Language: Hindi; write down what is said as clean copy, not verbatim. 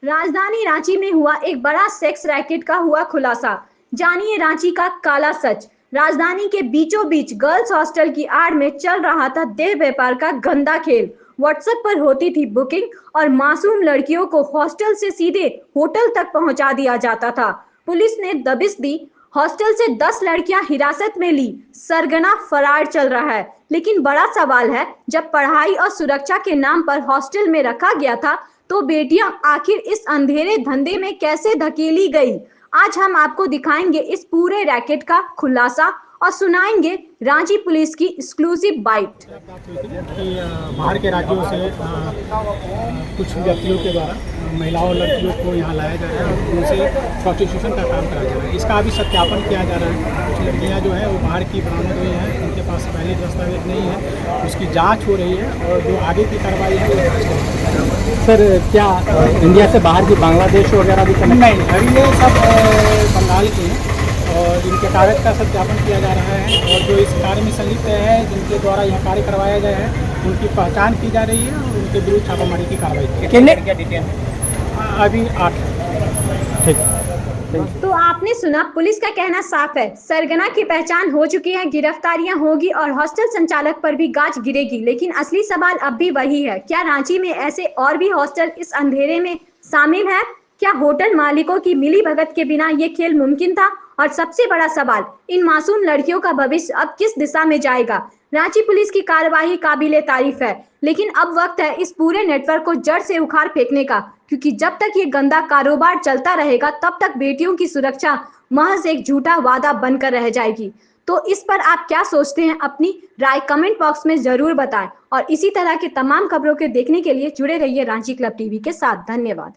राजधानी रांची में हुआ एक बड़ा सेक्स रैकेट का हुआ खुलासा। जानिए रांची का काला सच। राजधानी के बीचों बीच गर्ल्स हॉस्टल की आड़ में चल रहा था देह व्यापार का गंदा खेल। व्हाट्सएप पर होती थी बुकिंग और मासूम लड़कियों को हॉस्टल से सीधे होटल तक पहुंचा दिया जाता था। पुलिस ने दबिश दी। हॉस्टल से 10 लड़कियां हिरासत में ली। सरगना फरार चल रहा है। लेकिन बड़ा सवाल है, जब पढ़ाई और सुरक्षा के नाम पर हॉस्टल में रखा गया था तो बेटियां आखिर इस अंधेरे धंधे में कैसे धकेली गई। आज हम आपको दिखाएंगे इस पूरे रैकेट का खुलासा और सुनाएंगे रांची पुलिस की एक्सक्लूसिव बाइट। बात हुई थी कि बाहर के राज्यों से कुछ व्यक्तियों के द्वारा महिलाओं और लड़कियों को यहाँ लाया जा रहा है और उनसे प्रोस्टिट्यूशन का काम कराया जा रहा है। इसका अभी सत्यापन किया जा रहा है। कुछ लड़कियाँ जो है वो बाहर की बरामद हुई हैं, उनके पास पहले दस्तावेज नहीं है, उसकी जाँच हो रही है और जो आगे की कार्रवाई है वो जाँच करेंगे। सर, क्या इंडिया से बाहर की बांग्लादेश वगैरह भी कनेक्ट? नहीं, अभी ये सब बंगाल के हैं और इनके कागज का सत्यापन किया जा रहा है और जो इस कार्य में संलिप्त है, जिनके द्वारा यह कार्य करवाया गया है, उनकी पहचान की जा रही है और उनके विरुद्ध छापामारी की कार्रवाई की कितने अभी 8। ठीक। तो आपने सुना, पुलिस का कहना साफ है, सरगना की पहचान हो चुकी है, गिरफ्तारियां होगी और हॉस्टल संचालक पर भी गाज गिरेगी। लेकिन असली सवाल अब भी वही है, क्या रांची में ऐसे और भी हॉस्टल इस अंधेरे में शामिल है? क्या होटल मालिकों की मिलीभगत के बिना ये खेल मुमकिन था? और सबसे बड़ा सवाल, इन मासूम लड़कियों का भविष्य अब किस दिशा में जाएगा? रांची पुलिस की कार्रवाई काबिले तारीफ है, लेकिन अब वक्त है इस पूरे नेटवर्क को जड़ से उखाड़ फेंकने का, क्योंकि जब तक ये गंदा कारोबार चलता रहेगा तब तक बेटियों की सुरक्षा महज एक झूठा वादा बनकर रह जाएगी। तो इस पर आप क्या सोचते हैं? अपनी राय कमेंट बॉक्स में जरूर बताएं और इसी तरह के तमाम खबरों के देखने के लिए जुड़े रहिए रांची क्लब टीवी के साथ। धन्यवाद।